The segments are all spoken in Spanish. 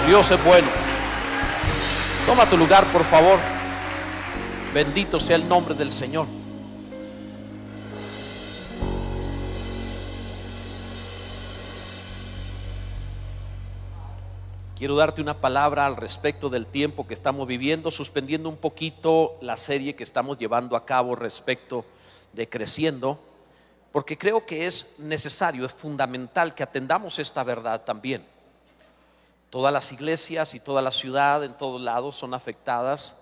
Dios es bueno. Toma tu lugar, por favor. Bendito sea el nombre del Señor. Quiero darte una palabra al respecto del tiempo que estamos viviendo, suspendiendo un poquito la serie que estamos llevando a cabo respecto de creciendo, porque creo que es necesario, es fundamental que atendamos esta verdad también. Todas las iglesias y toda la ciudad en todos lados son afectadas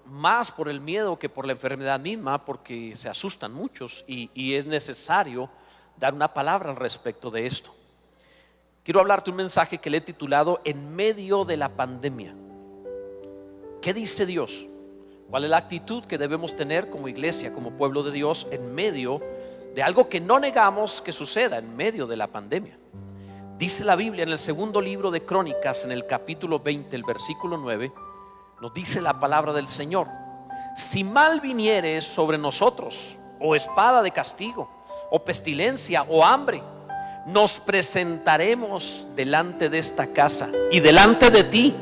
más por el miedo que por la enfermedad misma, porque se asustan muchos y es necesario dar una palabra al respecto de esto. Quiero hablarte un mensaje que le he titulado En medio de la pandemia. ¿Qué dice Dios? ¿Cuál es la actitud que debemos tener como iglesia, como pueblo de Dios, en medio de algo que no negamos que suceda, en medio de la pandemia? Dice la Biblia en el segundo libro de Crónicas, en el capítulo 20, el versículo 9, nos dice la palabra del Señor: si mal viniere sobre nosotros, o espada de castigo, o pestilencia, o hambre, nos presentaremos delante de esta casa y delante de ti,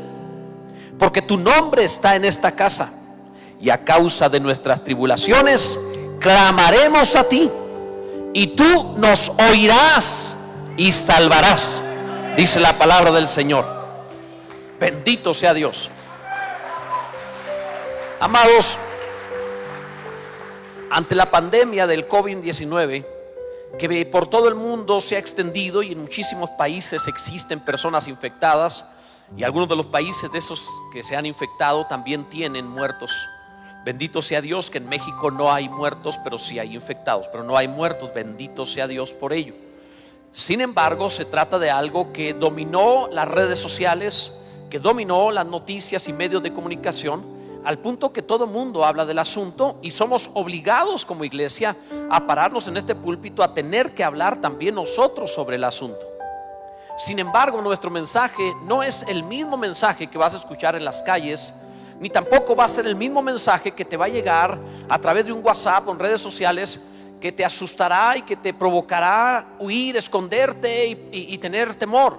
porque tu nombre está en esta casa, y a causa de nuestras tribulaciones clamaremos a ti, y tú nos oirás y salvarás, dice la palabra del Señor. Bendito sea Dios. Amados, ante la pandemia del COVID-19, que por todo el mundo se ha extendido y en muchísimos países existen personas infectadas, y algunos de los países de esos que se han infectado también tienen muertos. Bendito sea Dios que en México no hay muertos, pero sí hay infectados, pero no hay muertos. Bendito sea Dios por ello. Sin embargo, se trata de algo que dominó las redes sociales, que dominó las noticias y medios de comunicación, al punto que todo el mundo habla del asunto, y somos obligados como iglesia a pararnos en este púlpito a tener que hablar también nosotros sobre el asunto. Sin embargo, nuestro mensaje no es el mismo mensaje que vas a escuchar en las calles, ni tampoco va a ser el mismo mensaje que te va a llegar a través de un WhatsApp o en redes sociales, que te asustará y que te provocará huir, esconderte y tener temor.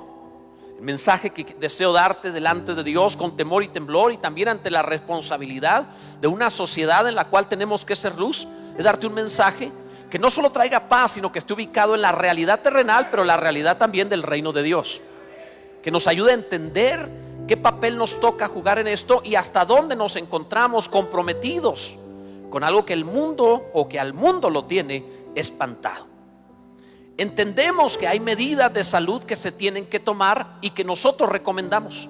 El mensaje que deseo darte delante de Dios con temor y temblor, y también ante la responsabilidad de una sociedad en la cual tenemos que ser luz, es darte un mensaje que no solo traiga paz, sino que esté ubicado en la realidad terrenal, pero la realidad también del reino de Dios, que nos ayude a entender qué papel nos toca jugar en esto y hasta dónde nos encontramos comprometidos con algo que el mundo, o que al mundo lo tiene espantado. Entendemos que hay medidas de salud que se tienen que tomar y que nosotros recomendamos,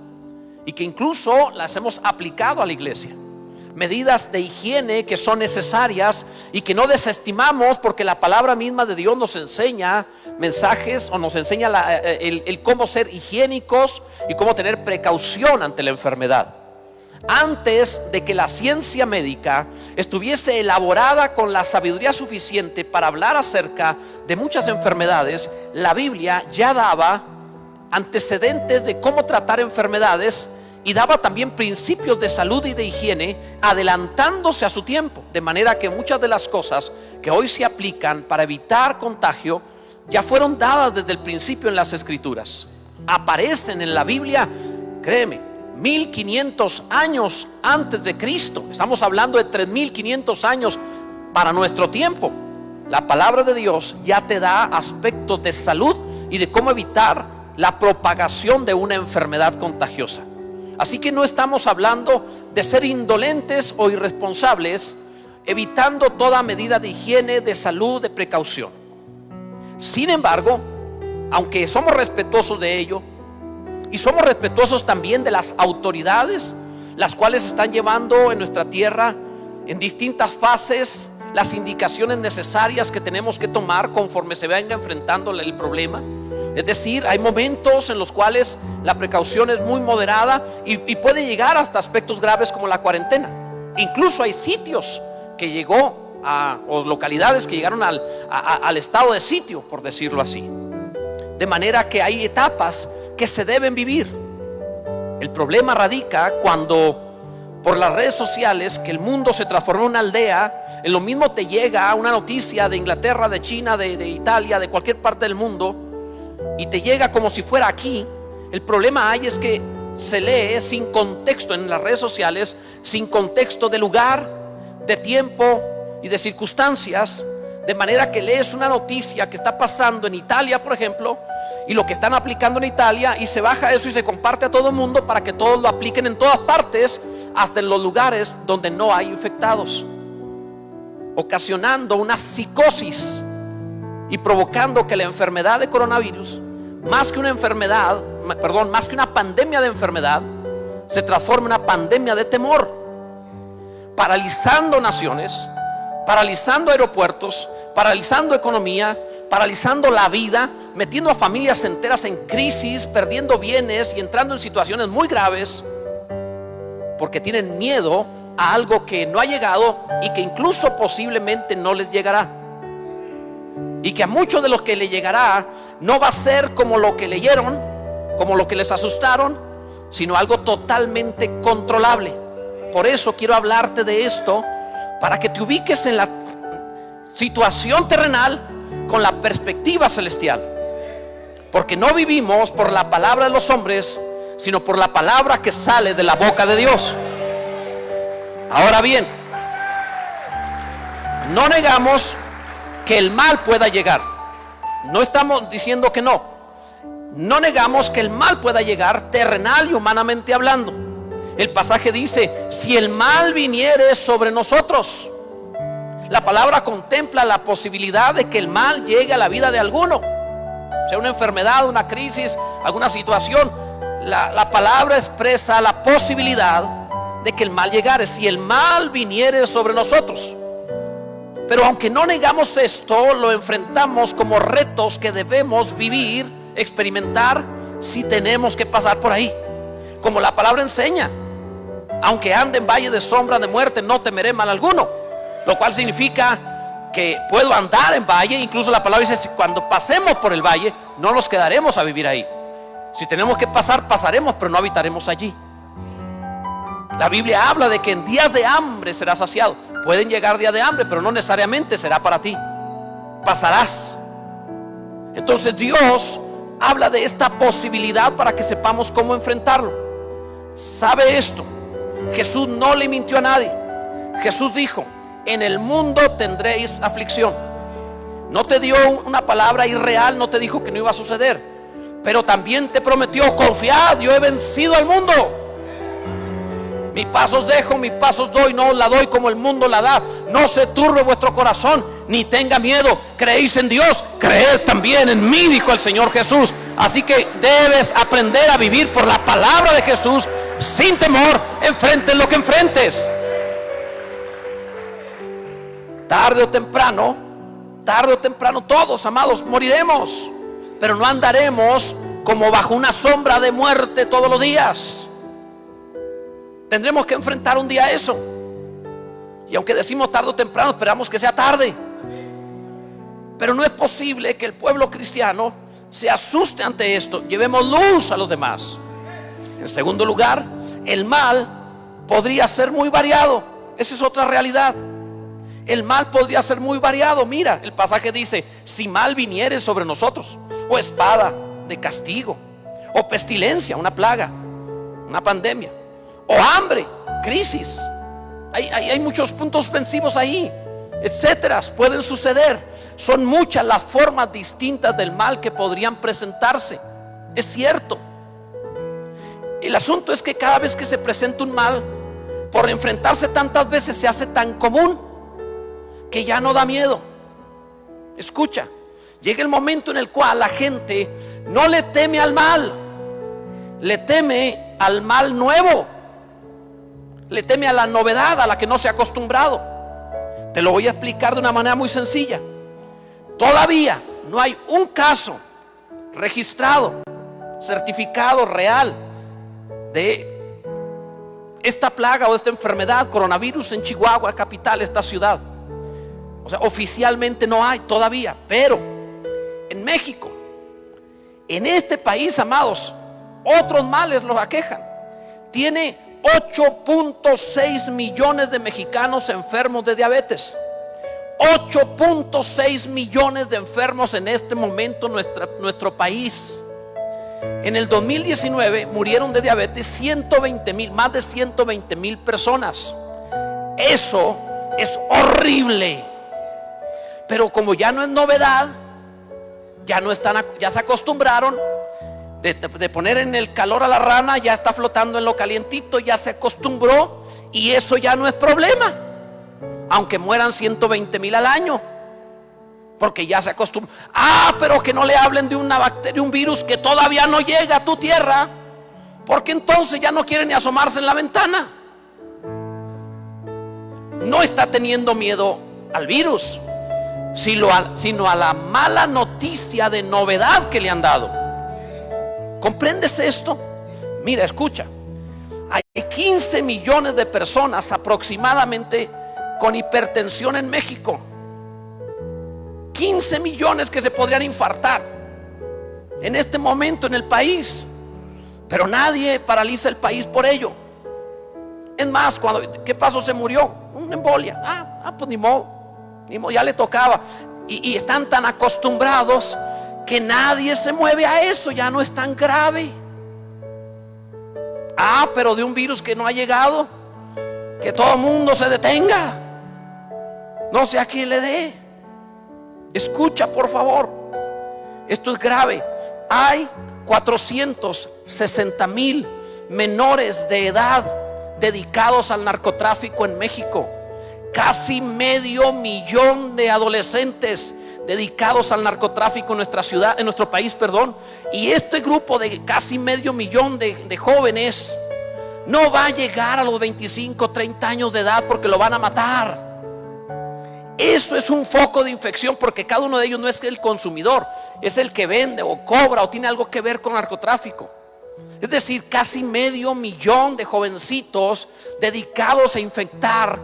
y que incluso las hemos aplicado a la iglesia. Medidas de higiene que son necesarias y que no desestimamos, porque la palabra misma de Dios nos enseña mensajes, o nos enseña el cómo ser higiénicos y cómo tener precaución ante la enfermedad. Antes de que la ciencia médica estuviese elaborada con la sabiduría suficiente para hablar acerca de muchas enfermedades, la Biblia ya daba antecedentes de cómo tratar enfermedades, y daba también principios de salud y de higiene, adelantándose a su tiempo, de manera que muchas de las cosas que hoy se aplican para evitar contagio ya fueron dadas desde el principio en las Escrituras. Aparecen en la Biblia, créeme, 1500 años antes de Cristo. Estamos hablando de 3500 años para nuestro tiempo. La palabra de Dios ya te da aspectos de salud y de cómo evitar la propagación de una enfermedad contagiosa. Así que no estamos hablando de ser indolentes o irresponsables, evitando toda medida de higiene, de salud, de precaución. Sin embargo, aunque somos respetuosos de ello, y somos respetuosos también de las autoridades, las cuales están llevando en nuestra tierra en distintas fases las indicaciones necesarias que tenemos que tomar conforme se venga enfrentando el problema. Es decir, hay momentos en los cuales la precaución es muy moderada y puede llegar hasta aspectos graves como la cuarentena. Incluso hay sitios que llegó o localidades que llegaron al estado de sitio, por decirlo así. De manera que hay etapas que se deben vivir. El problema radica cuando por las redes sociales, que el mundo se transformó en una aldea, en lo mismo te llega una noticia de Inglaterra, de China, de Italia, de cualquier parte del mundo, y te llega como si fuera aquí, El problema hay es que se lee sin contexto en las redes sociales, sin contexto de lugar, de tiempo y de circunstancias, de manera que lees una noticia que está pasando en Italia, por ejemplo, y lo que están aplicando en Italia, y se baja eso y se comparte a todo el mundo para que todos lo apliquen en todas partes, hasta en los lugares donde no hay infectados, ocasionando una psicosis y provocando que la enfermedad de coronavirus, más que una pandemia de enfermedad, se transforme en una pandemia de temor, paralizando naciones, paralizando aeropuertos, paralizando economía, paralizando la vida, metiendo a familias enteras en crisis, perdiendo bienes y entrando en situaciones muy graves, porque tienen miedo a algo que no ha llegado y que incluso posiblemente no les llegará, y que a muchos de los que le llegará no va a ser como lo que leyeron, como lo que les asustaron, sino algo totalmente controlable. Por eso quiero hablarte de esto, para que te ubiques en la situación terrenal con la perspectiva celestial, porque no vivimos por la palabra de los hombres, sino por la palabra que sale de la boca de Dios. Ahora bien, no negamos que el mal pueda llegar. No estamos diciendo que no. No negamos que el mal pueda llegar, terrenal y humanamente hablando. El pasaje dice: si el mal viniere sobre nosotros. La palabra contempla la posibilidad de que el mal llegue a la vida de alguno, sea una enfermedad, una crisis, alguna situación. La palabra expresa la posibilidad de que el mal llegare, si el mal viniere sobre nosotros. Pero aunque no negamos esto, lo enfrentamos como retos que debemos vivir, experimentar, si tenemos que pasar por ahí. Como la palabra enseña: aunque ande en valle de sombra de muerte, no temeré mal alguno. Lo cual significa que puedo andar en valle. Incluso la palabra dice: cuando pasemos por el valle, no nos quedaremos a vivir ahí. Si tenemos que pasar, pasaremos, pero no habitaremos allí. La Biblia habla de que en días de hambre serás saciado. Pueden llegar días de hambre, pero no necesariamente será para ti. Pasarás. Entonces Dios habla de esta posibilidad para que sepamos cómo enfrentarlo. ¿Sabe esto? Jesús no le mintió a nadie. Jesús dijo: en el mundo tendréis aflicción. No te dio una palabra irreal, no te dijo que no iba a suceder, pero también te prometió: confiad, yo he vencido al mundo. Mi paz os dejo, mi paz os doy, no os la doy como el mundo la da. No se turbe vuestro corazón, ni tenga miedo. Creéis en Dios, creed también en mí, dijo el Señor Jesús. Así que debes aprender a vivir por la palabra de Jesús, sin temor, enfrentes lo que enfrentes. Tarde o temprano, todos, amados, moriremos, pero no andaremos como bajo una sombra de muerte todos los días. Tendremos que enfrentar un día eso. Y aunque decimos tarde o temprano, esperamos que sea tarde. Pero no es posible que el pueblo cristiano se asuste ante esto. Llevemos luz a los demás. En segundo lugar, el mal podría ser muy variado. Esa es otra realidad. El mal podría ser muy variado. Mira, el pasaje dice: si mal viniere sobre nosotros, o espada de castigo, o pestilencia, una plaga, una pandemia, o hambre, crisis. Hay muchos puntos suspensivos ahí, etcétera, pueden suceder. Son muchas las formas distintas del mal que podrían presentarse. Es cierto. El asunto es que cada vez que se presenta un mal, por enfrentarse tantas veces, se hace tan común que ya no da miedo. Escucha, llega el momento en el cual la gente no le teme al mal, le teme al mal nuevo, le teme a la novedad a la que no se ha acostumbrado. Te lo voy a explicar de una manera muy sencilla. Todavía no hay un caso registrado, certificado, real, de esta plaga o de esta enfermedad, coronavirus, en Chihuahua, capital, esta ciudad. O sea, oficialmente no hay todavía. Pero en México, en este país, amados, otros males los aquejan. Tiene 8.6 millones de mexicanos enfermos de diabetes. 8.6 millones de enfermos en este momento en nuestro país. En el 2019 murieron de diabetes 120,000, más de 120,000 personas. Eso es horrible. Pero como ya no es novedad, ya se acostumbraron de poner en el calor a la rana, ya está flotando en lo calientito, ya se acostumbró y eso ya no es problema. Aunque mueran 120,000 al año, porque ya se acostumbró. Pero que no le hablen de una bacteria, un virus que todavía no llega a tu tierra, porque entonces ya no quieren ni asomarse en la ventana. No está teniendo miedo al virus, sino a la mala noticia de novedad que le han dado. ¿Comprendes esto? Mira, escucha. Hay 15 millones de personas aproximadamente con hipertensión en México. 15 millones que se podrían infartar en este momento en el país, pero nadie paraliza el país por ello. Es más, ¿qué pasó? Se murió, una embolia. Pues ni modo, ya le tocaba. Y están tan acostumbrados que nadie se mueve a eso, ya no es tan grave. Pero de un virus que no ha llegado, que todo el mundo se detenga, no sé a quién le dé. Escucha, por favor, esto es grave. Hay 460,000 menores de edad dedicados al narcotráfico en México. Casi 500,000 de adolescentes dedicados al narcotráfico en nuestra ciudad, en nuestro país, perdón. Y este grupo de casi 500,000 de jóvenes no va a llegar a los 25, 30 años de edad, porque lo van a matar. Eso es un foco de infección, porque cada uno de ellos no es el consumidor, es el que vende o cobra o tiene algo que ver con narcotráfico. Es decir, casi 500,000 de jovencitos dedicados a infectar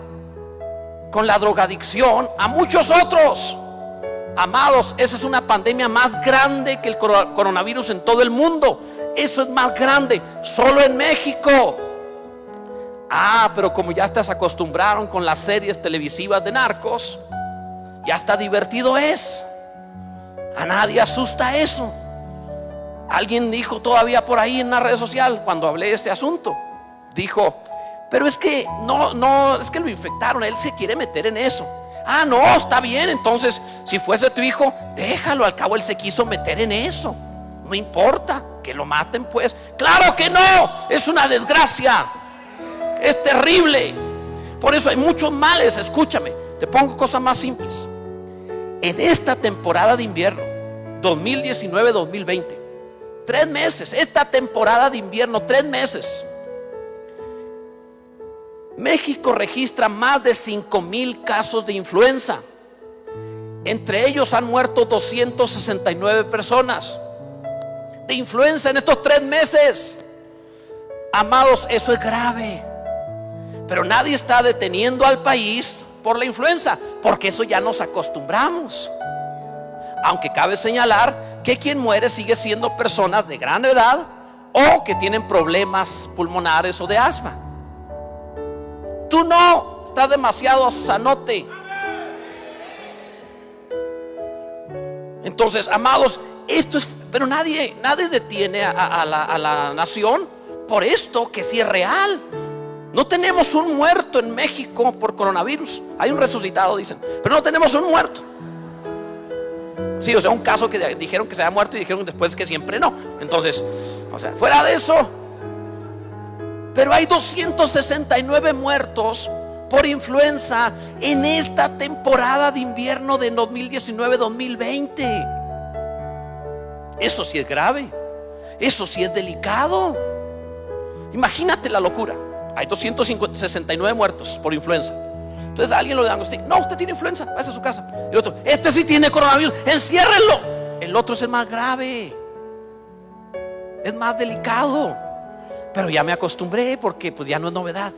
con la drogadicción a muchos otros. Amados, esa es una pandemia más grande que el coronavirus en todo el mundo. Eso es más grande solo en México. Pero como ya se acostumbraron con las series televisivas de narcos, ya está divertido es. A nadie asusta eso. Alguien dijo todavía por ahí en la red social, cuando hablé de este asunto, dijo: pero es que no, es que lo infectaron, él se quiere meter en eso. No, está bien, entonces si fuese tu hijo, déjalo, al cabo él se quiso meter en eso. No importa, que lo maten pues. Claro que no, es una desgracia, es terrible. Por eso hay muchos males. Escúchame, te pongo cosas más simples. En esta temporada de invierno 2019-2020, 3 meses, esta temporada de invierno, 3 meses, México registra más de 5,000 casos de influenza. Entre ellos han muerto 269 personas de influenza en estos 3 meses. Amados, eso es grave. Pero nadie está deteniendo al país por la influenza, porque eso ya nos acostumbramos. Aunque cabe señalar que quien muere sigue siendo personas de gran edad o que tienen problemas pulmonares o de asma. Tú no, estás demasiado sanote. Entonces, amados, esto es, pero nadie detiene a la nación por esto, que sí es real. No tenemos un muerto en México por coronavirus. Hay un resucitado, dicen, pero no tenemos un muerto. Sí, o sea, un caso que dijeron que se había muerto y dijeron después que siempre no. Entonces, o sea, fuera de eso, pero hay 269 muertos por influenza en esta temporada de invierno de 2019-2020. Eso sí es grave, eso sí es delicado. Imagínate la locura. Hay 269 muertos por influenza. Entonces alguien lo diagnostica: no, usted tiene influenza, vaya a su casa. Y el otro: este sí tiene coronavirus, enciérrenlo. El otro es el más grave, es más delicado. Pero ya me acostumbré, porque pues ya no es novedad.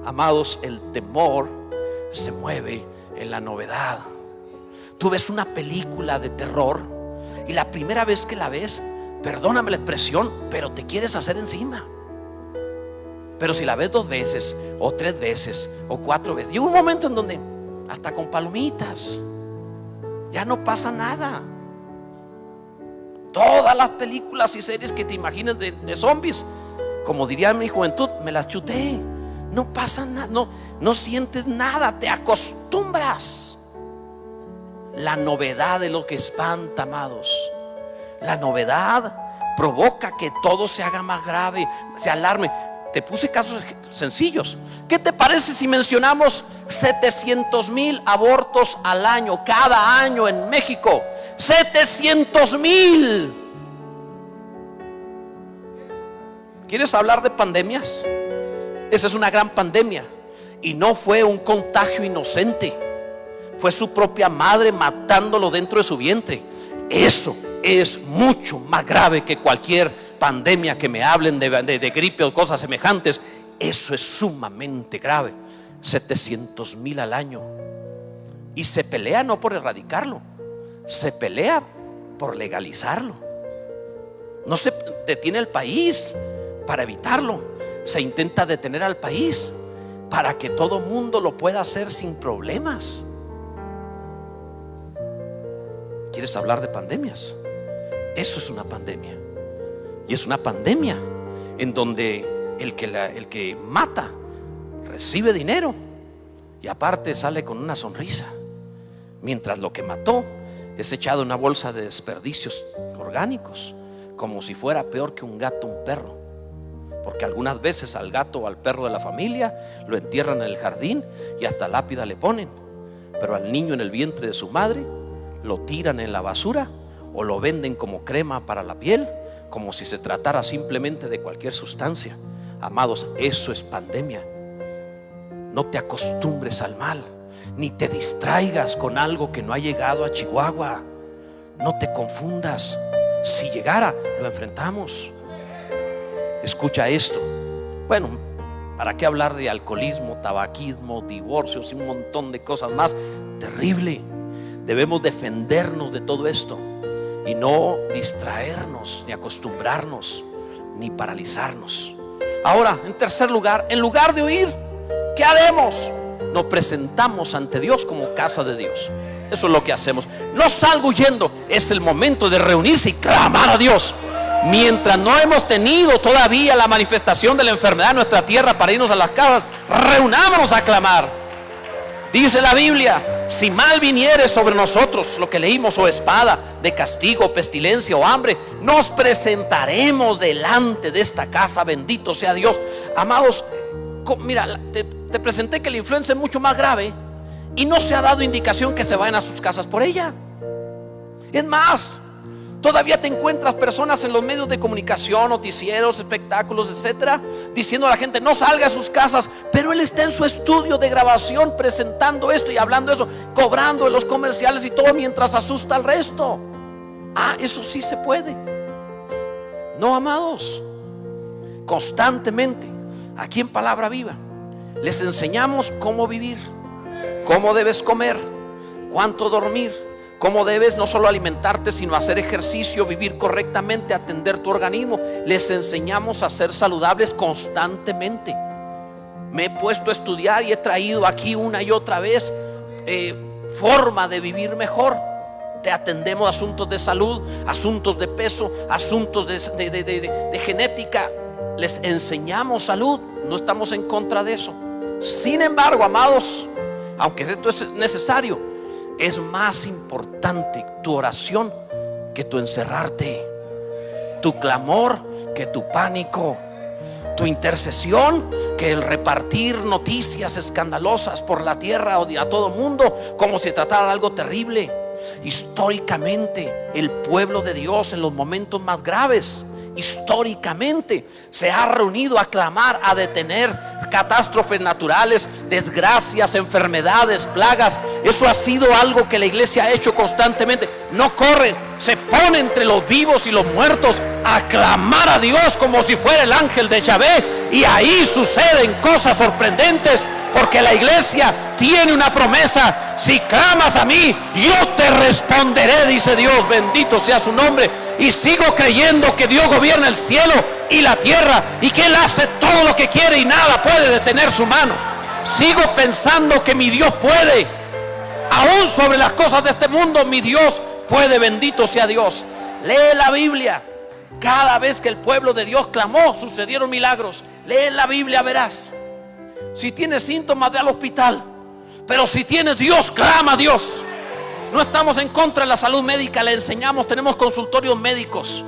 Amados, el temor se mueve en la novedad. Tú ves una película de terror y la primera vez que la ves, perdóname la expresión, pero te quieres hacer encima. Pero si la ves 2 veces o 3 veces o 4 veces, llega un momento en donde hasta con palomitas ya no pasa nada. Todas las películas y series que te imagines de zombies, como diría en mi juventud, me las chuté. No pasa nada, no sientes nada, te acostumbras. La novedad es lo que espanta, amados. La novedad provoca que todo se haga más grave, se alarme. Te puse casos sencillos. ¿Qué te parece si mencionamos 700,000 abortos al año, cada año en México? 700,000. ¿Quieres hablar de pandemias? Esa es una gran pandemia. Y no fue un contagio inocente, fue su propia madre matándolo dentro de su vientre. Eso es mucho más grave que cualquier pandemia que me hablen de gripe o cosas semejantes. Eso es sumamente grave. 700,000 al año. Y se pelea no por erradicarlo, se pelea por legalizarlo. No se detiene el país para evitarlo, se intenta detener al país para que todo mundo lo pueda hacer sin problemas. ¿Quieres hablar de pandemias? Eso es una pandemia. Y es una pandemia en donde el que mata recibe dinero y aparte sale con una sonrisa, mientras lo que mató es echado en una bolsa de desperdicios orgánicos, como si fuera peor que un gato o un perro. Porque algunas veces al gato o al perro de la familia lo entierran en el jardín y hasta lápida le ponen, pero al niño en el vientre de su madre lo tiran en la basura o lo venden como crema para la piel, como si se tratara simplemente de cualquier sustancia. Amados, eso es pandemia. No te acostumbres al mal, ni te distraigas con algo que no ha llegado a Chihuahua. No te confundas. Si llegara, lo enfrentamos. Escucha esto. Bueno, ¿para qué hablar de alcoholismo, tabaquismo, divorcios y un montón de cosas más? Terrible. Debemos defendernos de todo esto y no distraernos, ni acostumbrarnos, ni paralizarnos. Ahora, en tercer lugar, en lugar de huir, ¿qué haremos? Nos presentamos ante Dios como casa de Dios. Eso es lo que hacemos. No salgo huyendo. Es el momento de reunirse y clamar a Dios. Mientras no hemos tenido todavía la manifestación de la enfermedad en nuestra tierra para irnos a las casas, reunámonos a clamar. Dice la Biblia: si mal viniere sobre nosotros, lo que leímos, o espada de castigo, pestilencia o hambre, nos presentaremos delante de esta casa. Bendito sea Dios. Amados, mira, te presenté que la influenza es mucho más grave y no se ha dado indicación que se vayan a sus casas por ella. Es más, todavía te encuentras personas en los medios de comunicación, noticieros, espectáculos, etcétera, diciendo a la gente: no salga a sus casas. Pero él está en su estudio de grabación presentando esto y hablando eso, cobrando de los comerciales y todo, mientras asusta al resto. Eso sí se puede. No, amados, constantemente aquí en Palabra Viva les enseñamos cómo vivir, cómo debes comer, cuánto dormir, cómo debes no solo alimentarte, sino hacer ejercicio, vivir correctamente, atender tu organismo. Les enseñamos a ser saludables constantemente. Me he puesto a estudiar y he traído aquí una y otra vez forma de vivir mejor. Te atendemos asuntos de salud, asuntos de peso, asuntos de genética. Les enseñamos salud. No estamos en contra de eso. Sin embargo, amados, aunque esto es necesario, es más importante tu oración que tu encerrarte, tu clamor que tu pánico, tu intercesión que el repartir noticias escandalosas por la tierra o a todo mundo como si tratara de algo terrible. Históricamente, el pueblo de Dios en los momentos más graves, históricamente, se ha reunido a clamar, a detener catástrofes naturales, desgracias, enfermedades, plagas. Eso ha sido algo que la iglesia ha hecho constantemente. No corre, se pone entre los vivos y los muertos a clamar a Dios como si fuera el ángel de Yahvé, y ahí suceden cosas sorprendentes, porque la iglesia tiene una promesa: si clamas a mí, yo te responderé, dice Dios. Bendito sea su nombre. Y sigo creyendo que Dios gobierna el cielo y la tierra, y que Él hace todo lo que quiere y nada puede detener su mano. Sigo pensando que mi Dios puede, aún sobre las cosas de este mundo. Mi Dios puede, bendito sea Dios. Lee la Biblia. Cada vez que el pueblo de Dios clamó, sucedieron milagros. Lee la Biblia, verás. Si tienes síntomas, ve al hospital. Pero si tienes Dios, clama a Dios. No estamos en contra de la salud médica, le enseñamos, tenemos consultorios médicos.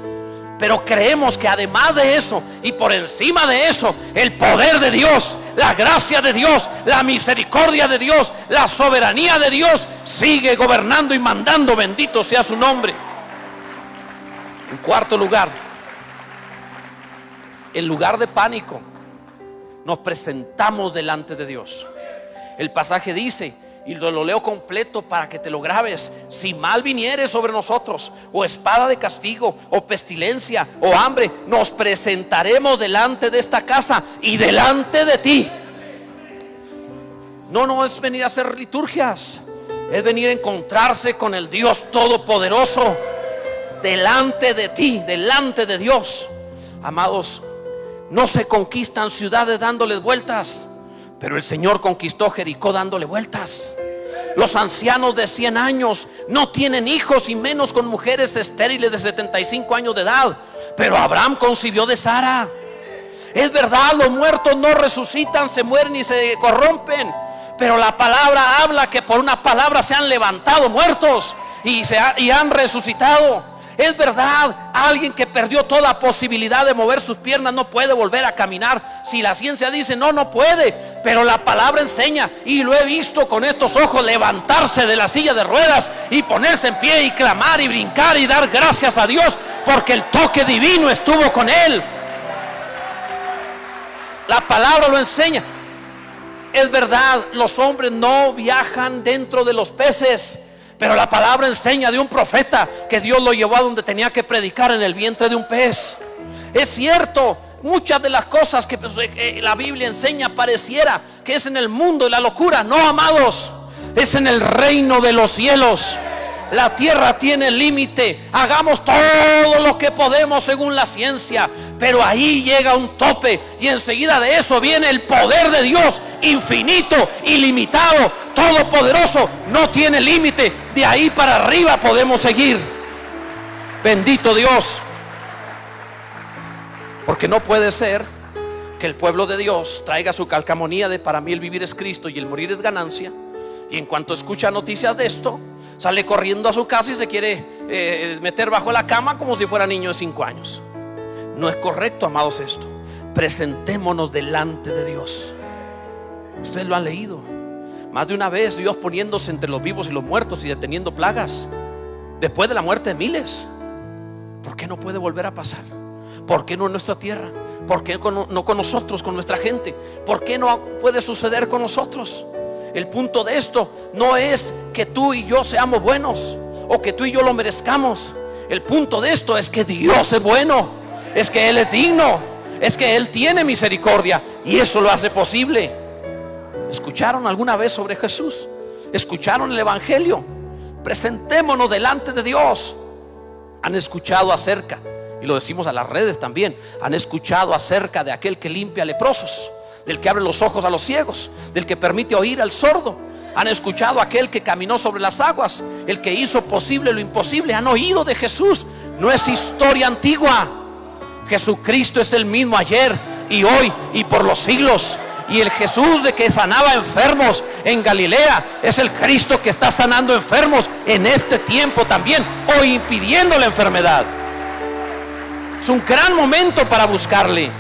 Pero creemos que además de eso y por encima de eso, el poder de Dios, la gracia de Dios, la misericordia de Dios, la soberanía de Dios sigue gobernando y mandando. Bendito sea su nombre. En cuarto lugar, en lugar de pánico, nos presentamos delante de Dios. El pasaje dice, y lo leo completo para que te lo grabes: si mal viniere sobre nosotros, o espada de castigo, o pestilencia, o hambre, nos presentaremos delante de esta casa y delante de ti. No es venir a hacer liturgias, es venir a encontrarse con el Dios Todopoderoso. Delante de ti, delante de Dios. Amados, no se conquistan ciudades dándoles vueltas, pero el Señor conquistó Jericó dándole vueltas. Los ancianos de 100 años no tienen hijos, y menos con mujeres estériles de 75 años de edad, pero Abraham concibió de Sara. Es verdad, los muertos no resucitan, se mueren y se corrompen, pero la palabra habla que por una palabra se han levantado muertos y han resucitado. Es verdad, alguien que perdió toda posibilidad de mover sus piernas no puede volver a caminar. Si la ciencia dice no puede, pero la palabra enseña, y lo he visto con estos ojos, levantarse de la silla de ruedas y ponerse en pie y clamar y brincar y dar gracias a Dios porque el toque divino estuvo con él. La palabra lo enseña. Es verdad, los hombres no viajan dentro de los peces, pero la palabra enseña de un profeta que Dios lo llevó a donde tenía que predicar, en el vientre de un pez. Es cierto, muchas de las cosas que la Biblia enseña pareciera que es en el mundo de la locura. No, amados, es en el reino de los cielos. La tierra tiene límite. Hagamos todo lo que podemos según la ciencia, pero ahí llega un tope, y enseguida de eso viene el poder de Dios, infinito, ilimitado, todopoderoso. No tiene límite. De ahí para arriba podemos seguir. Bendito Dios. Porque no puede ser que el pueblo de Dios traiga su calcamonía de para mí el vivir es Cristo y el morir es ganancia, y en cuanto escucha noticias de esto, sale corriendo a su casa y se quiere meter bajo la cama como si fuera niño de 5 años. No es correcto, amados, esto. Presentémonos delante de Dios. Ustedes lo han leído más de una vez, Dios poniéndose entre los vivos y los muertos y deteniendo plagas después de la muerte de miles. ¿Por qué no puede volver a pasar? ¿Por qué no en nuestra tierra? ¿Por qué no con nosotros, con nuestra gente? ¿Por qué no puede suceder con nosotros? El punto de esto no es que tú y yo seamos buenos o que tú y yo lo merezcamos. El punto de esto es que Dios es bueno, es que Él es digno, es que Él tiene misericordia, y eso lo hace posible. ¿Escucharon alguna vez sobre Jesús? ¿Escucharon el Evangelio? Presentémonos delante de Dios. ¿Han escuchado acerca, y lo decimos a las redes también, han escuchado acerca de aquel que limpia leprosos, del que abre los ojos a los ciegos, del que permite oír al sordo? Han escuchado aquel que caminó sobre las aguas, el que hizo posible lo imposible. Han oído de Jesús. No es historia antigua. Jesucristo es el mismo ayer y hoy y por los siglos. Y el Jesús de que sanaba enfermos en Galilea es el Cristo que está sanando enfermos en este tiempo también, o impidiendo la enfermedad. Es un gran momento para buscarle.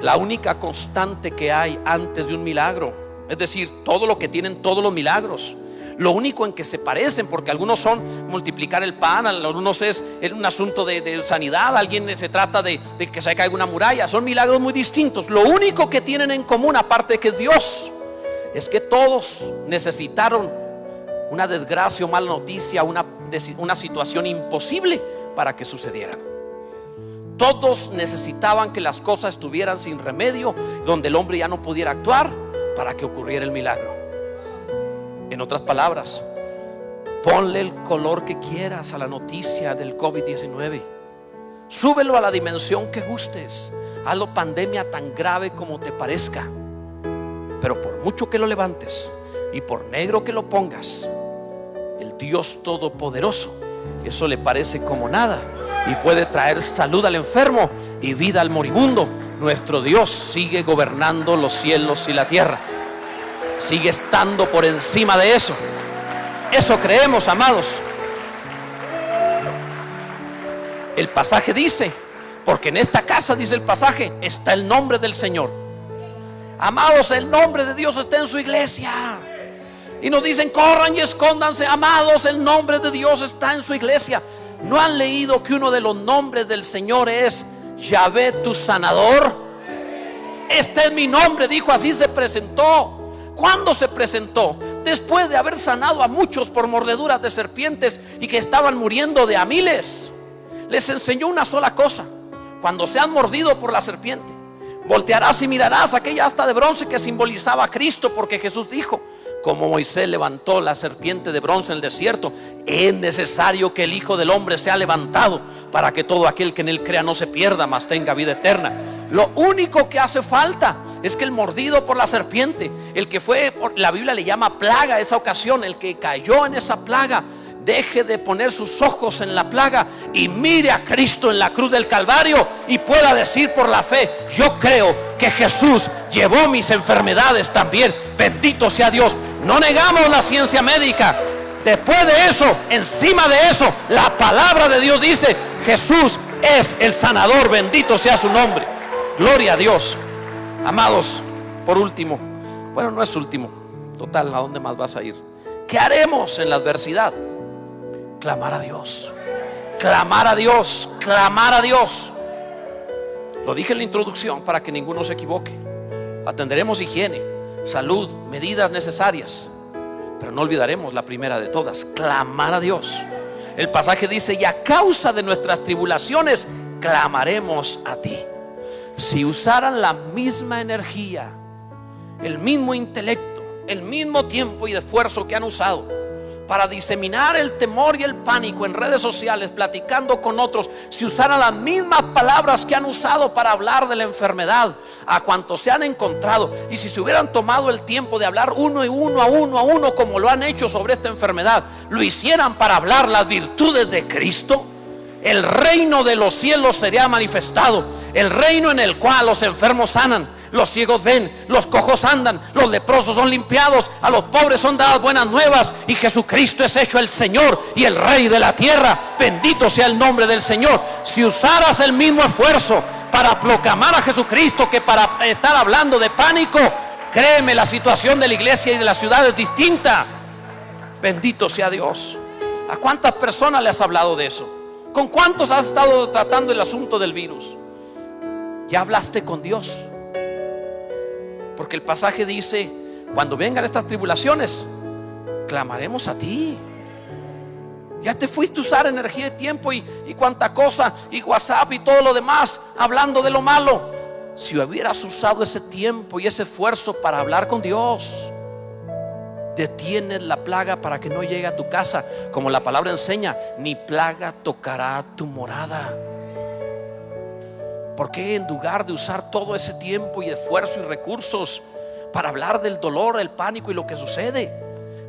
La única constante que hay antes de un milagro, es decir, todo lo que tienen todos los milagros, lo único en que se parecen, porque algunos son multiplicar el pan, algunos es un asunto de sanidad, alguien se trata de que se caiga una muralla, son milagros muy distintos. Lo único que tienen en común, aparte de que es Dios, es que todos necesitaron una desgracia o mala noticia, una situación imposible para que sucediera. Todos necesitaban que las cosas estuvieran sin remedio, donde el hombre ya no pudiera actuar, para que ocurriera el milagro. En otras palabras, ponle el color que quieras a la noticia del COVID-19. Súbelo a la dimensión que gustes. Hazlo pandemia tan grave como te parezca. Pero por mucho que lo levantes y por negro que lo pongas, el Dios Todopoderoso eso le parece como nada y puede traer salud al enfermo y vida al moribundo. Nuestro Dios sigue gobernando los cielos y la tierra, sigue estando por encima de eso. Eso creemos, amados. El pasaje dice, porque en esta casa, dice el pasaje, está el nombre del Señor. Amados, el nombre de Dios está en su iglesia. Y nos dicen, corran y escóndanse. Amados, el nombre de Dios está en su iglesia. ¿No han leído que uno de los nombres del Señor es Yahvé, tu sanador? Este es mi nombre, dijo, así se presentó. ¿Cuándo se presentó? Después de haber sanado a muchos por mordeduras de serpientes y que estaban muriendo de a miles. Les enseñó una sola cosa: cuando sean mordidos por la serpiente, voltearás y mirarás aquella asta de bronce que simbolizaba a Cristo, porque Jesús dijo, como Moisés levantó la serpiente de bronce en el desierto, es necesario que el Hijo del Hombre sea levantado, para que todo aquel que en él crea no se pierda, mas tenga vida eterna. Lo único que hace falta es que el mordido por la serpiente, el que fue, la Biblia le llama plaga a esa ocasión, el que cayó en esa plaga, deje de poner sus ojos en la plaga y mire a Cristo en la cruz del Calvario y pueda decir por la fe, yo creo que Jesús llevó mis enfermedades también. Bendito sea Dios. No negamos la ciencia médica. Después de eso, encima de eso, la palabra de Dios dice, Jesús es el sanador. Bendito sea su nombre. Gloria a Dios. Amados, por último, bueno, no es último, total, ¿a dónde más vas a ir? ¿Qué haremos en la adversidad? Clamar a Dios, clamar a Dios, clamar a Dios. Lo dije en la introducción para que ninguno se equivoque. Atenderemos higiene, salud, medidas necesarias, pero no olvidaremos la primera de todas: clamar a Dios. El pasaje dice, y a causa de nuestras tribulaciones clamaremos a ti. Si usaran la misma energía, el mismo intelecto, el mismo tiempo y esfuerzo que han usado para diseminar el temor y el pánico en redes sociales, platicando con otros, si usaran las mismas palabras que han usado para hablar de la enfermedad a cuantos se han encontrado, y si se hubieran tomado el tiempo de hablar uno a uno como lo han hecho sobre esta enfermedad, lo hicieran para hablar las virtudes de Cristo, el reino de los cielos sería manifestado, el reino en el cual los enfermos sanan, los ciegos ven, los cojos andan, los leprosos son limpiados, a los pobres son dadas buenas nuevas, y Jesucristo es hecho el Señor y el Rey de la tierra. Bendito sea el nombre del Señor. Si usaras el mismo esfuerzo para proclamar a Jesucristo que para estar hablando de pánico, créeme, la situación de la iglesia y de la ciudad es distinta. Bendito sea Dios. ¿A cuántas personas le has hablado de eso? ¿Con cuántos has estado tratando el asunto del virus? ¿Ya hablaste con Dios? Porque el pasaje dice, cuando vengan estas tribulaciones, clamaremos a ti. Ya te fuiste a usar energía y tiempo y cuánta cosa, y WhatsApp y todo lo demás, hablando de lo malo. Si hubieras usado ese tiempo y ese esfuerzo para hablar con Dios, detienes la plaga para que no llegue a tu casa. Como la palabra enseña, ni plaga tocará tu morada. ¿Por qué en lugar de usar todo ese tiempo y esfuerzo y recursos para hablar del dolor, el pánico y lo que sucede,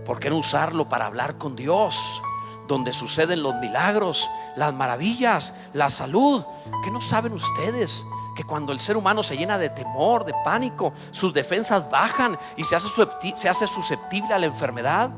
por qué no usarlo para hablar con Dios, donde suceden los milagros, las maravillas, la salud? ¿Qué no saben ustedes? Que cuando el ser humano se llena de temor, de pánico, sus defensas bajan y se hace susceptible a la enfermedad.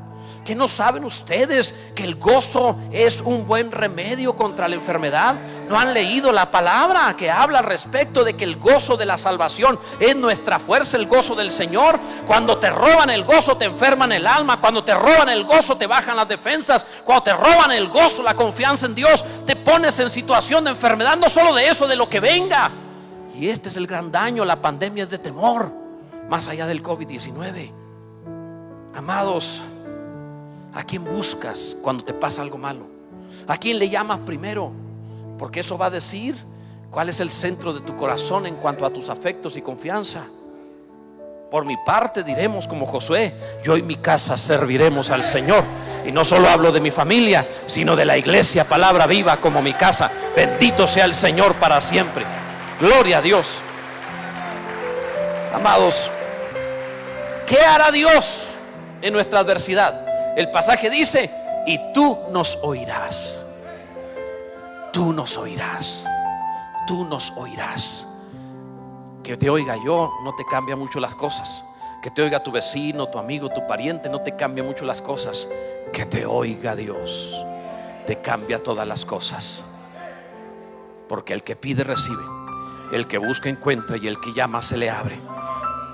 ¿Qué no saben ustedes? Que el gozo es un buen remedio contra la enfermedad. ¿No han leído la palabra que habla al respecto de que el gozo de la salvación es nuestra fuerza, el gozo del Señor? Cuando te roban el gozo, te enferman el alma. Cuando te roban el gozo, te bajan las defensas. Cuando te roban el gozo, la confianza en Dios, te pones en situación de enfermedad. No solo de eso, de lo que venga. Y este es el gran daño. La pandemia es de temor, más allá del COVID-19. Amados, ¿a quién buscas cuando te pasa algo malo? ¿A quién le llamas primero? Porque eso va a decir cuál es el centro de tu corazón en cuanto a tus afectos y confianza. Por mi parte diremos como Josué, yo y mi casa serviremos al Señor. Y no solo hablo de mi familia, sino de la iglesia Palabra Viva como mi casa. Bendito sea el Señor para siempre. Gloria a Dios. Amados, ¿qué hará Dios en nuestra adversidad? El pasaje dice, y tú nos oirás. tú nos oirás. Tú nos oirás. Que te oiga yo no te cambia mucho las cosas. Que te oiga tu vecino, tu amigo, tu pariente no te cambia mucho las cosas. Que te oiga Dios te cambia todas las cosas. Porque el que pide recibe, el que busca encuentra, y el que llama se le abre.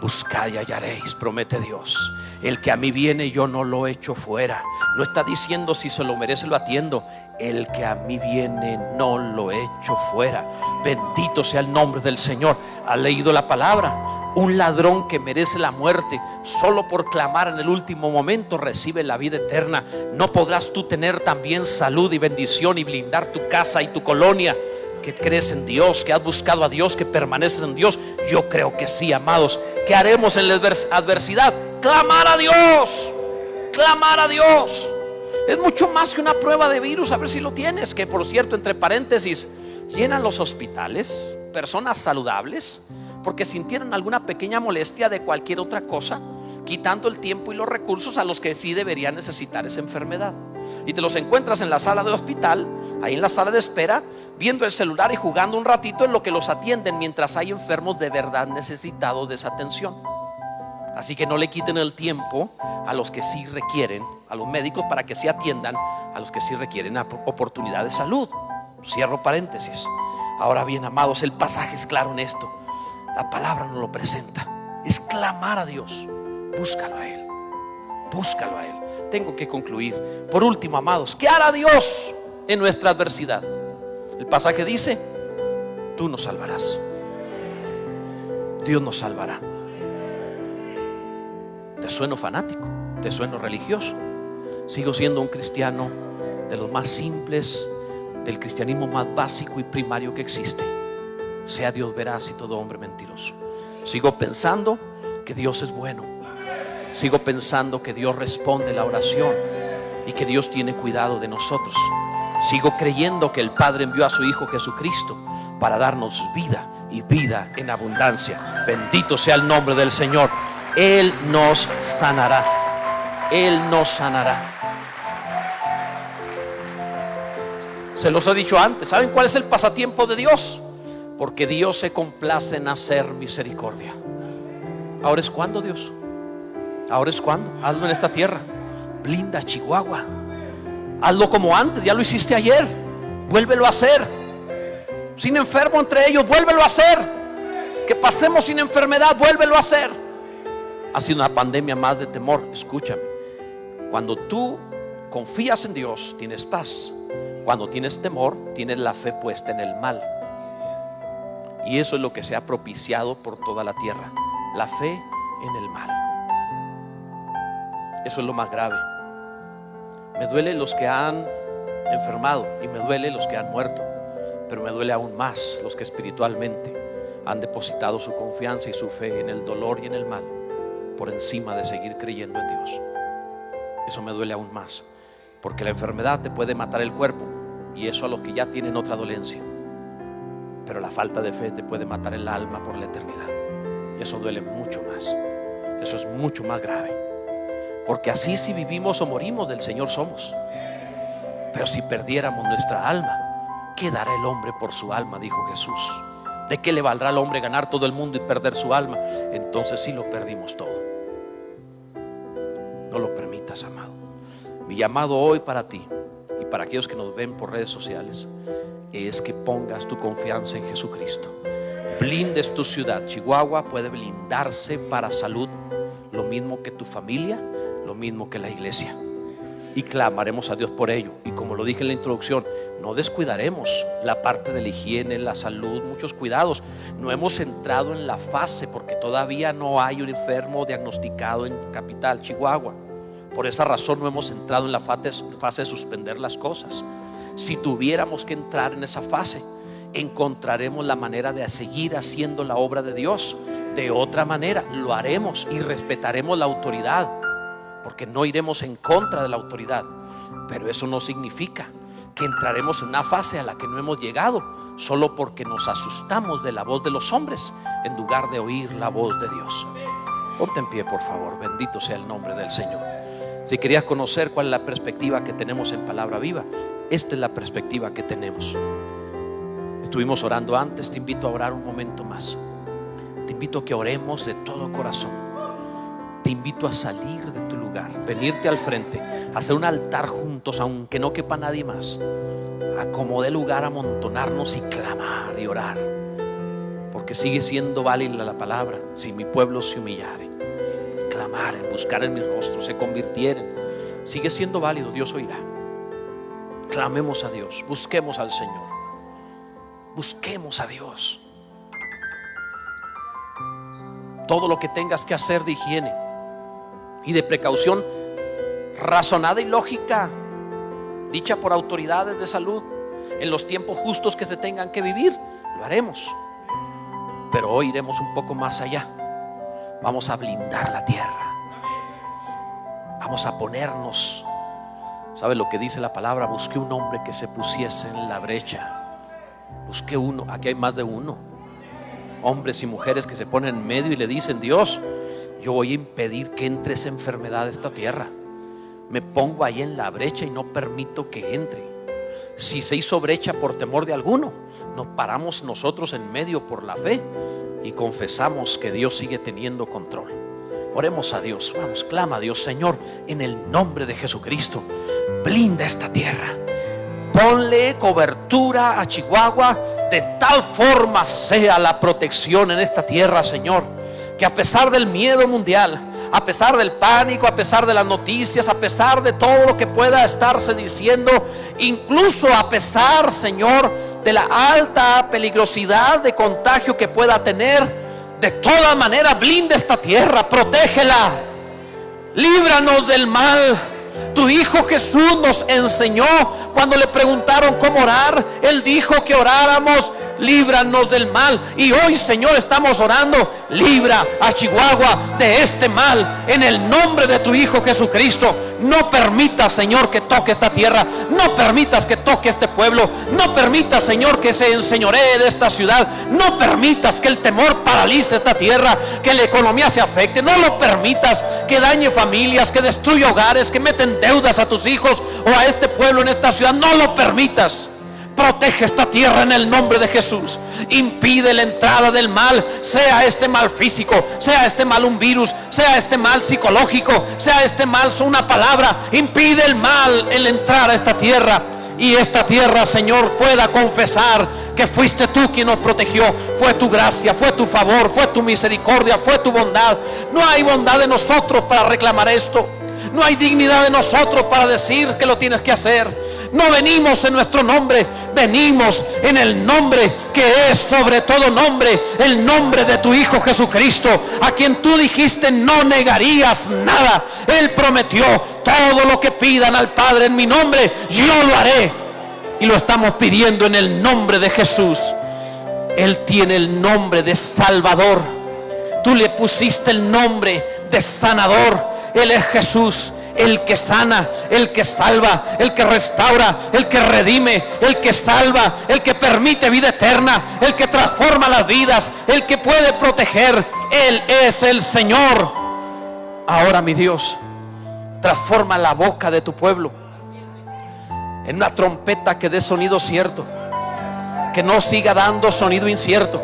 Buscad y hallaréis, promete Dios. El que a mí viene yo no lo echo fuera. No está diciendo si se lo merece lo atiendo. El que a mí viene no lo echo fuera. Bendito sea el nombre del Señor. ¿Ha leído la palabra? Un ladrón que merece la muerte, solo por clamar en el último momento recibe la vida eterna. ¿No podrás tú tener también salud y bendición y blindar tu casa y tu colonia? Que crees en Dios, que has buscado a Dios, que permaneces en Dios. Yo creo que sí, amados. ¿Qué haremos en la adversidad? Clamar a Dios. Clamar a Dios. Es mucho más que una prueba de virus, a ver si lo tienes. Que por cierto, entre paréntesis, llenan los hospitales personas saludables porque sintieron alguna pequeña molestia de cualquier otra cosa, quitando el tiempo y los recursos a los que sí deberían necesitar esa enfermedad. Y te los encuentras en la sala de hospital, ahí en la sala de espera, viendo el celular y jugando un ratito en lo que los atienden, mientras hay enfermos de verdad necesitados de esa atención. Así que no le quiten el tiempo a los que sí requieren, a los médicos, para que sí atiendan a los que sí requieren oportunidad de salud. Cierro paréntesis. Ahora bien, amados, el pasaje es claro en esto. La palabra nos lo presenta. Es clamar a Dios. Búscalo a Él. Búscalo a Él. Tengo que concluir. Por último, amados, ¿qué hará Dios en nuestra adversidad? El pasaje dice: tú nos salvarás. Dios nos salvará. Te sueno fanático, te sueno religioso. Sigo siendo un cristiano de los más simples, del cristianismo más básico y primario que existe. Sea Dios veraz y todo hombre mentiroso. Sigo pensando que Dios es bueno. Sigo pensando que Dios responde la oración y que Dios tiene cuidado de nosotros. Sigo creyendo que el Padre envió a su Hijo Jesucristo para darnos vida y vida en abundancia. Bendito sea el nombre del Señor. Él nos sanará. Él nos sanará. Se los he dicho antes. ¿Saben cuál es el pasatiempo de Dios? Porque Dios se complace en hacer misericordia. Ahora es cuando, Dios. Ahora es cuando. Hazlo en esta tierra. Blinda Chihuahua. Hazlo como antes. Ya lo hiciste ayer. Vuélvelo a hacer. Sin enfermo entre ellos, vuélvelo a hacer. Que pasemos sin enfermedad, vuélvelo a hacer. Ha sido una pandemia más de temor. Escúchame. Cuando tú confías en Dios, tienes paz. Cuando tienes temor, tienes la fe puesta en el mal. Y eso es lo que se ha propiciado por toda la tierra. La fe en el mal. Eso es lo más grave. Me duele los que han enfermado y me duele los que han muerto. Pero me duele aún más los que espiritualmente han depositado su confianza y su fe en el dolor y en el mal, por encima de seguir creyendo en Dios. Eso me duele aún más, porque la enfermedad te puede matar el cuerpo, y eso a los que ya tienen otra dolencia. Pero la falta de fe te puede matar el alma por la eternidad. Y eso duele mucho más. Eso es mucho más grave. Porque así, si vivimos o morimos, del Señor somos. Pero si perdiéramos nuestra alma, ¿qué dará el hombre por su alma?, dijo Jesús. ¿De qué le valdrá al hombre ganar todo el mundo y perder su alma? Entonces sí lo perdimos todo. No lo permitas, amado. Mi llamado hoy para ti y para aquellos que nos ven por redes sociales es que pongas tu confianza en Jesucristo. Blindes tu ciudad. Chihuahua puede blindarse para salud, lo mismo que tu familia, lo mismo que la iglesia. Y clamaremos a Dios por ello. Y como lo dije en la introducción, no descuidaremos la parte de la higiene, la salud, muchos cuidados. No hemos entrado en la fase, porque todavía no hay un enfermo diagnosticado en capital, Chihuahua. Por esa razón no hemos entrado en la fase de suspender las cosas. Si tuviéramos que entrar en esa fase, encontraremos la manera de seguir haciendo la obra de Dios. De otra manera lo haremos y respetaremos la autoridad, porque no iremos en contra de la autoridad. Pero eso no significa que entraremos en una fase a la que no hemos llegado, solo porque nos asustamos de la voz de los hombres en lugar de oír la voz de Dios. Ponte en pie, por favor. Bendito sea el nombre del Señor. Si querías conocer cuál es la perspectiva que tenemos en Palabra Viva, Esta es la perspectiva que tenemos. Estuvimos orando antes, te invito a orar un momento más. Te invito a que oremos de todo corazón. Te invito a salir de tu lugar, venirte al frente, hacer un altar juntos, aunque no quepa nadie más. Acomodé lugar, amontonarnos y clamar y orar, porque sigue siendo válida la palabra: si mi pueblo se humillare, clamar, en buscar en mi rostro, se convirtieren. Sigue siendo válido, Dios oirá. Clamemos a Dios, busquemos al Señor, busquemos a Dios. Todo lo que tengas que hacer de higiene y de precaución razonada y lógica, dicha por autoridades de salud, en los tiempos justos que se tengan que vivir, lo haremos. Pero hoy iremos un poco más allá. Vamos a blindar la tierra. Vamos a ponernos, ¿sabe lo que dice la palabra? Busqué un hombre que se pusiese en la brecha. Busqué uno, aquí hay más de uno. Hombres y mujeres que se ponen en medio y le dicen: Dios, yo voy a impedir que entre esa enfermedad a esta tierra. Me pongo ahí en la brecha y no permito que entre. Si se hizo brecha por temor de alguno, nos paramos nosotros en medio por la fe y confesamos que Dios sigue teniendo control. Oremos a Dios, vamos, clama a Dios: Señor, en el nombre de Jesucristo, blinda esta tierra. Ponle cobertura a Chihuahua, de tal forma sea la protección en esta tierra, Señor, que a pesar del miedo mundial, a pesar del pánico, a pesar de las noticias, a pesar de todo lo que pueda estarse diciendo, incluso a pesar, Señor, de la alta peligrosidad de contagio que pueda tener, de toda manera blinda esta tierra, protégela, líbranos del mal. Tu Hijo Jesús nos enseñó, cuando le preguntaron cómo orar, Él dijo que oráramos: líbranos del mal. Y hoy, Señor, estamos orando: libra a Chihuahua de este mal, en el nombre de tu Hijo Jesucristo. No permitas, Señor, que toque esta tierra. No permitas que toque este pueblo. No permitas, Señor, que se enseñoree de esta ciudad. No permitas que el temor paralice esta tierra, que la economía se afecte. No lo permitas que dañe familias, que destruya hogares, que meten deudas a tus hijos o a este pueblo en esta ciudad. No lo permitas. Protege esta tierra en el nombre de Jesús. Impide la entrada del mal, sea este mal físico, sea este mal un virus, sea este mal psicológico, sea este mal una palabra. Impide el mal el entrar a esta tierra, y esta tierra, Señor, pueda confesar que fuiste tú quien nos protegió. Fue tu gracia, fue tu favor, fue tu misericordia, fue tu bondad. No hay bondad de nosotros para reclamar esto. No hay dignidad de nosotros para decir que lo tienes que hacer. No venimos en nuestro nombre, venimos en el nombre que es sobre todo nombre, el nombre de tu Hijo Jesucristo, a quien tú dijiste no negarías nada. Él prometió: todo lo que pidan al Padre en mi nombre, yo lo haré. Y lo estamos pidiendo en el nombre de Jesús. Él tiene el nombre de Salvador. Tú le pusiste el nombre de Sanador. Él es Jesús, el que sana, el que salva, el que restaura, el que redime, el que salva, el que permite vida eterna, el que transforma las vidas, el que puede proteger. Él es el Señor. Ahora, mi Dios, transforma la boca de tu pueblo en una trompeta que dé sonido cierto, que no siga dando sonido incierto,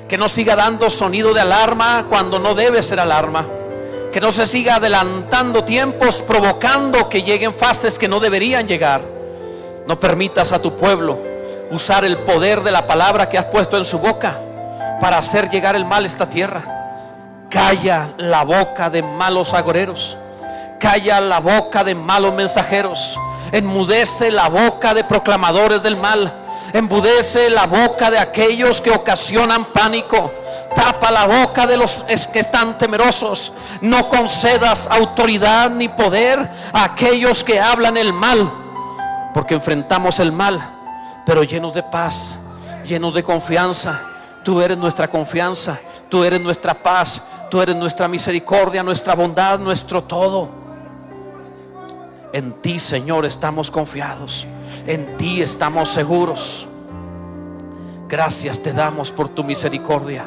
que no siga dando sonido de alarma cuando no debe ser alarma, que no se siga adelantando tiempos, provocando que lleguen fases que no deberían llegar. No permitas a tu pueblo usar el poder de la palabra que has puesto en su boca para hacer llegar el mal a esta tierra. Calla la boca de malos agoreros, calla la boca de malos mensajeros, enmudece la boca de proclamadores del mal, embudece la boca de aquellos que ocasionan pánico. Tapa la boca de los que están temerosos. No concedas autoridad ni poder a aquellos que hablan el mal, porque enfrentamos el mal, pero llenos de paz, llenos de confianza. Tú eres nuestra confianza, tú eres nuestra paz, tú eres nuestra misericordia, nuestra bondad, nuestro todo. En ti, Señor, estamos confiados. En ti estamos seguros. Gracias te damos por tu misericordia.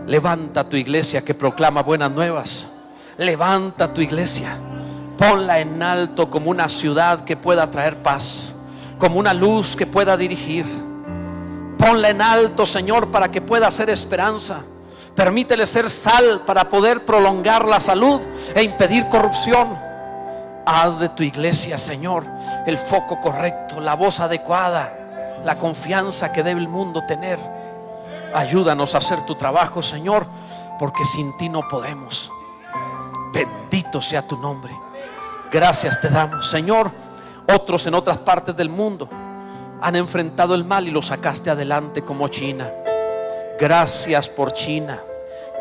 Levanta tu iglesia que proclama buenas nuevas. Levanta tu iglesia. Ponla en alto como una ciudad que pueda traer paz, como una luz que pueda dirigir. Ponla en alto, Señor, para que pueda ser esperanza. Permítele ser sal para poder prolongar la salud e impedir corrupción. Haz de tu iglesia, Señor, el foco correcto, la voz adecuada, la confianza que debe el mundo tener. Ayúdanos a hacer tu trabajo, Señor, porque sin ti no podemos. Bendito sea tu nombre. Gracias te damos, Señor. Otros en otras partes del mundo han enfrentado el mal y lo sacaste adelante, como China. Gracias por China.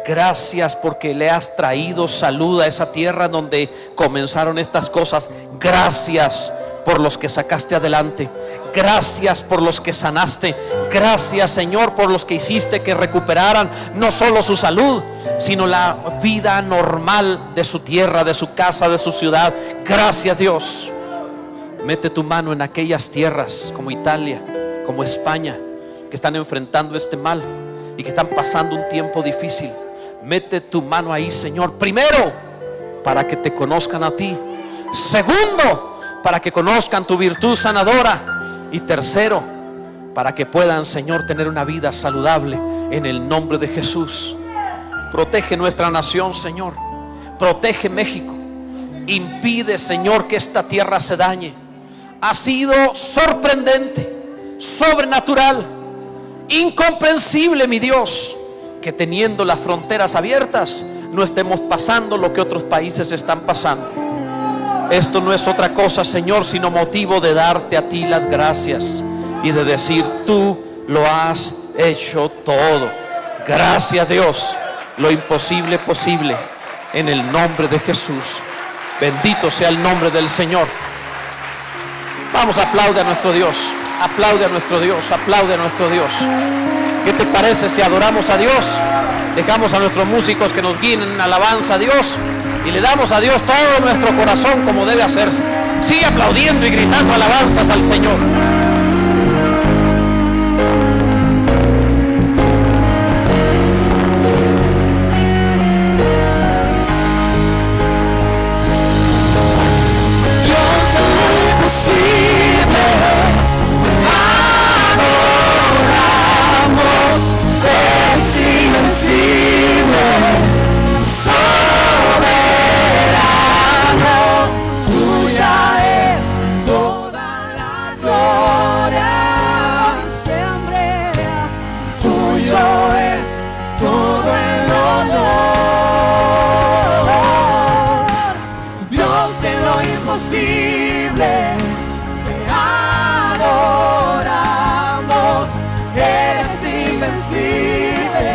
Gracias porque le has traído salud a esa tierra donde comenzaron estas cosas. Gracias por los que sacaste adelante. Gracias por los que sanaste. Gracias, Señor, por los que hiciste que recuperaran no solo su salud, sino la vida normal de su tierra, de su casa, de su ciudad. Gracias, Dios. Mete tu mano en aquellas tierras como Italia, como España, que están enfrentando este mal y que están pasando un tiempo difícil. Mete tu mano ahí, Señor. Primero, para que te conozcan a ti. Segundo, para que conozcan tu virtud sanadora. Y tercero, para que puedan, Señor, tener una vida saludable en el nombre de Jesús. Protege nuestra nación, Señor. Protege México. Impide, Señor, que esta tierra se dañe. Ha sido sorprendente, sobrenatural, incomprensible, mi Dios, que teniendo las fronteras abiertas no estemos pasando lo que otros países están pasando. Esto no es otra cosa, Señor, sino motivo de darte a ti las gracias y de decir: tú lo has hecho todo. Gracias, Dios. Lo imposible posible, en el nombre de Jesús. Bendito sea el nombre del Señor. Vamos, aplaude a nuestro Dios. Aplaude a nuestro Dios. Aplaude a nuestro Dios. ¿Qué te parece si adoramos a Dios? Dejamos a nuestros músicos que nos guíen en alabanza a Dios y le damos a Dios todo nuestro corazón como debe hacerse. Sigue aplaudiendo y gritando alabanzas al Señor. Dios de lo imposible, adoramos, es invencible, soberano, tuya es toda la gloria, siempre tuyo es todo el honor. Dios de lo imposible, te adoramos, eres invencible,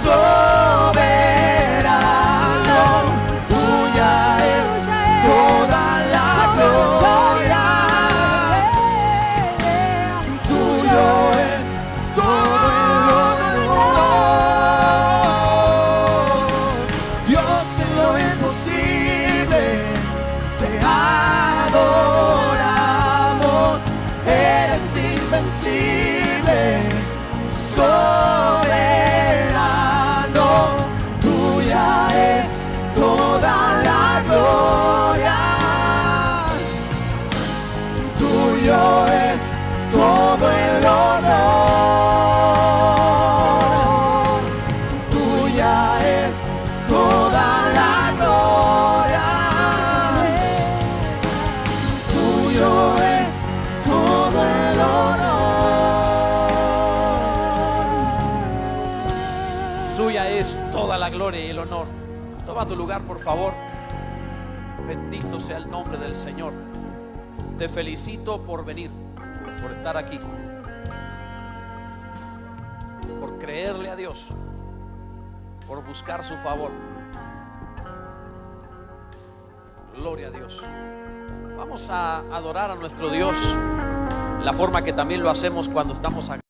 soberano, tuya es toda la gloria, tuyo es todo el honor. Dios de lo imposible, te adoramos, eres invencible, soberano, tuya es toda la gloria, tuyo es todo el honor, tuya es toda la gloria, tuyo es todo el honor. Suya es toda la gloria y el honor. Toma tu lugar, por favor. Bendito sea el nombre del Señor. Te felicito por venir, por estar aquí, por creerle a Dios, por buscar su favor. Gloria a Dios. Vamos a adorar a nuestro Dios, la forma que también lo hacemos cuando estamos acá.